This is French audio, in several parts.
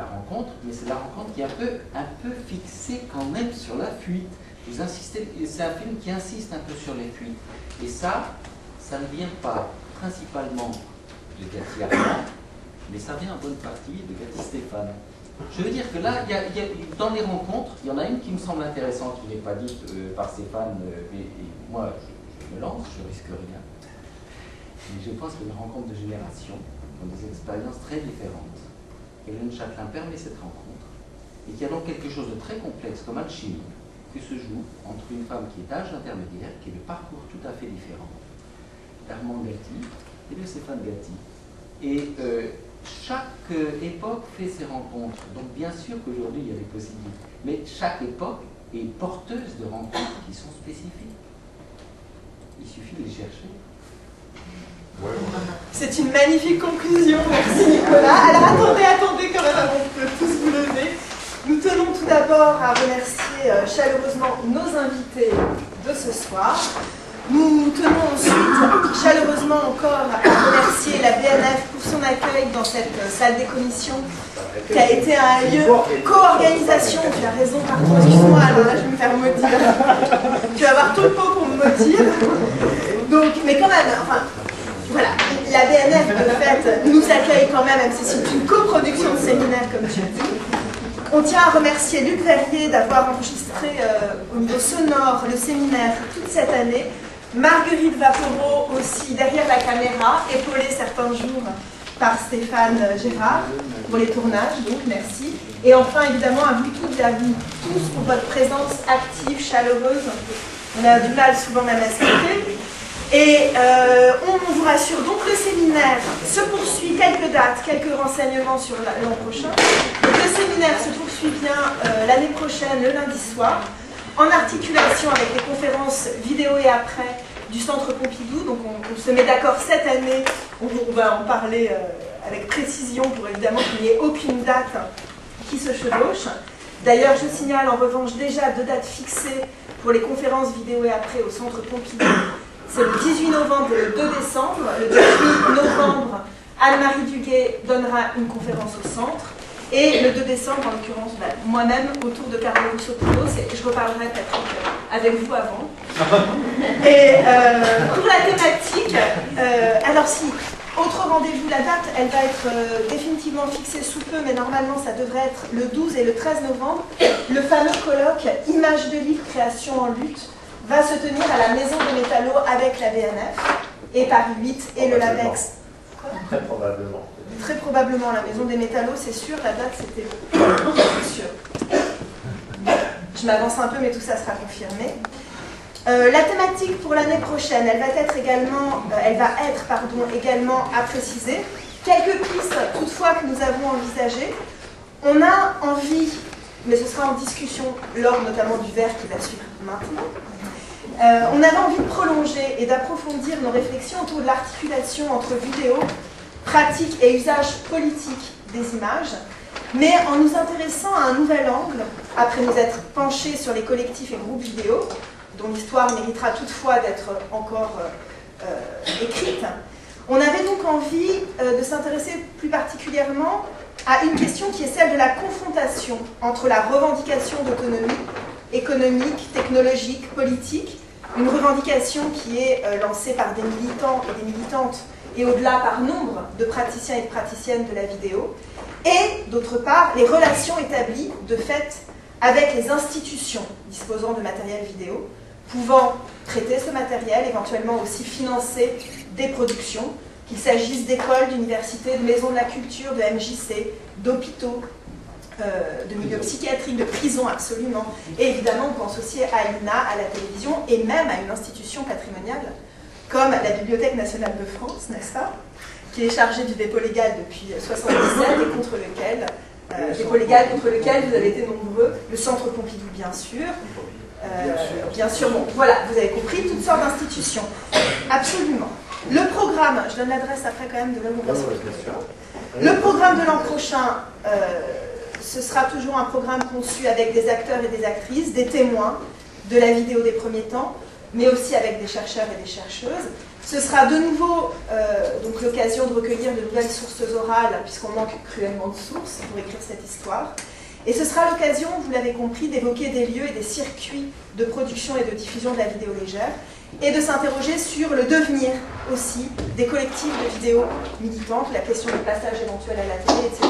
la rencontre, mais c'est la rencontre qui est un peu fixée quand même sur la fuite. Vous insistez, c'est un film qui insiste un peu sur les fuites. Et ça ne vient pas principalement de Cathy Armand, mais ça vient en bonne partie de Cathy Stéphane. Je veux dire que là, dans les rencontres, il y en a une qui me semble intéressante, qui n'est pas dite par Stéphane, mais moi, je me lance, je risque rien. Mais je pense que les rencontres de génération ont des expériences très différentes. Hélène Châtelain permet cette rencontre, et qu'il y a donc quelque chose de très complexe comme alchimie qui se joue entre une femme qui est d'âge intermédiaire, qui est de parcours tout à fait différent, d'Armand Gatti et de Stéphane Gatti. Et chaque époque fait ses rencontres. Donc bien sûr qu'aujourd'hui il y a des possibilités, mais chaque époque est porteuse de rencontres qui sont spécifiques. Il suffit de les chercher. C'est une magnifique conclusion, merci Nicolas. Alors attendez quand même avant de tous vous lever. Nous tenons tout d'abord à remercier chaleureusement nos invités de ce soir. Nous tenons ensuite chaleureusement encore à remercier la BNF pour son accueil dans cette salle des commissions qui a été un lieu co-organisation. Tu as raison, pardon, excuse-moi, alors là je vais me faire maudire. Tu vas avoir tout le pot pour me maudire. Donc, mais quand même, enfin, voilà, la BNF de fait nous accueille quand même si c'est une coproduction de séminaire comme tu as dit. On tient à remercier Luc Verrier d'avoir enregistré au niveau sonore le séminaire toute cette année. Marguerite Vaporeau aussi derrière la caméra, épaulée certains jours par Stéphane Gérard pour les tournages, donc merci. Et enfin évidemment à vous toutes et à vous tous pour votre présence active, chaleureuse. On a du mal souvent même à expliquer. Et on vous rassure, donc le séminaire se poursuit, quelques dates, quelques renseignements sur l'an prochain. Donc, le séminaire se poursuit bien l'année prochaine, le lundi soir, en articulation avec les conférences vidéo et après du Centre Pompidou. Donc on se met d'accord cette année, on va en parler avec précision pour évidemment qu'il n'y ait aucune date qui se chevauche. D'ailleurs, je signale en revanche déjà 2 dates fixées pour les conférences vidéo et après au Centre Pompidou. C'est le 18 novembre et le 2 décembre. Le 18 novemre, Anne-Marie Duguay donnera une conférence au centre. Et le 2 décembre, en l'occurrence, moi-même, autour de Carlo Russopoulos, et je reparlerai peut-être avec vous avant. Et pour la thématique, alors si, autre rendez-vous, la date, elle va être définitivement fixée sous peu, mais normalement, ça devrait être le 12 et le 13 novembre. Le fameux colloque « Images de livres, création en lutte » va se tenir à la Maison des Métallos avec la BNF et Paris 8 et le LABEX. Très probablement. Très probablement la Maison des Métallos, c'est sûr, la date c'était sûr. Je m'avance un peu, mais tout ça sera confirmé. La thématique pour l'année prochaine, elle va être également à préciser. Quelques pistes toutefois que nous avons envisagées. On a envie, mais ce sera en discussion lors notamment du verre qui va suivre maintenant. On avait envie de prolonger et d'approfondir nos réflexions autour de l'articulation entre vidéo, pratique et usage politique des images, mais en nous intéressant à un nouvel angle, après nous être penchés sur les collectifs et groupes vidéo, dont l'histoire méritera toutefois d'être encore écrite. On avait donc envie de s'intéresser plus particulièrement à une question qui est celle de la confrontation entre la revendication d'autonomie économique, technologique, politique, une revendication qui est lancée par des militants et des militantes et au-delà par nombre de praticiens et de praticiennes de la vidéo, et d'autre part les relations établies de fait avec les institutions disposant de matériel vidéo, pouvant traiter ce matériel, éventuellement aussi financer des productions, qu'il s'agisse d'écoles, d'universités, de maisons de la culture, de MJC, d'hôpitaux, de milieux psychiatriques, de prisons absolument. Et évidemment, on pense aussi à l'INA, à la télévision et même à une institution patrimoniale comme la Bibliothèque nationale de France, n'est-ce pas, qui est chargée du dépôt légal depuis 1977 et contre lequel, vous avez été nombreux, le Centre Pompidou bien sûr, bon, voilà, vous avez compris, toutes sortes d'institutions. Absolument. Le programme, je donne l'adresse après quand même de l'homme. Le programme de l'an prochain, ce sera toujours un programme conçu avec des acteurs et des actrices, des témoins de la vidéo des premiers temps, mais aussi avec des chercheurs et des chercheuses. Ce sera de nouveau donc l'occasion de recueillir de nouvelles sources orales, puisqu'on manque cruellement de sources pour écrire cette histoire. Et ce sera l'occasion, vous l'avez compris, d'évoquer des lieux et des circuits de production et de diffusion de la vidéo légère, et de s'interroger sur le devenir aussi des collectifs de vidéos militantes, la question du passage éventuel à la télé, etc.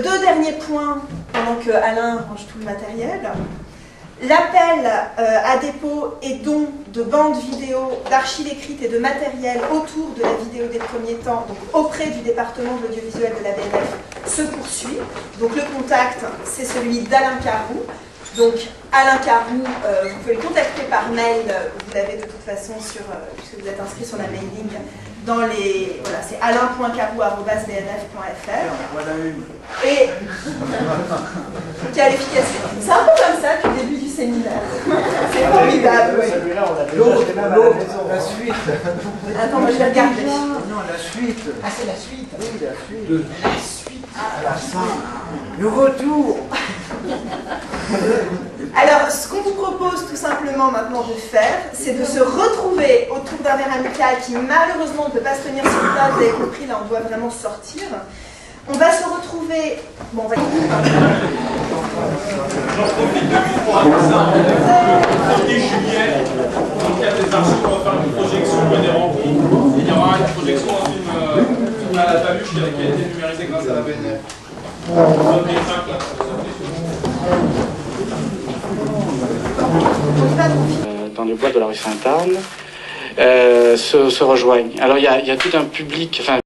Deux derniers points, pendant que Alain range tout le matériel. L'appel à dépôt et don de bandes vidéo, d'archives écrites et de matériel autour de la vidéo des premiers temps, donc auprès du département de l'audiovisuel de la BNF, se poursuit. Donc le contact, c'est celui d'Alain Caroux. Donc Alain Caroux, vous pouvez le contacter par mail, vous l'avez de toute façon sur, puisque vous êtes inscrit sur la mailing, dans les, voilà, c'est alain.caroux@bnf.fr. Voilà une. Et quelle efficacité. C'est un peu comme ça depuis le début du séminaire. C'est formidable. Oui. Celui-là, on l'a déjà acheté même à la maison. La suite. Attends, moi je vais regarder. Non, la suite. Ah, c'est la suite. Oui, la suite. La suite. À la fin. Le retour. Alors, ce qu'on vous propose tout simplement maintenant de faire, c'est de se retrouver autour d'un verre amical qui malheureusement ne peut pas se tenir sur place. Vous avez compris, là on doit vraiment sortir. On va se retrouver... Bon, on va y aller. J'en profite de pour annoncer un rendez-vous le 1er juillet. Dans le cadre des archives, on va faire une projection et des rencontres. Et il y aura une projection d'un film à la paluche qui a été numérisé grâce à la BNF. Dans les bois de la rue Sainte-Anne, se rejoignent. Alors il y a tout un public, enfin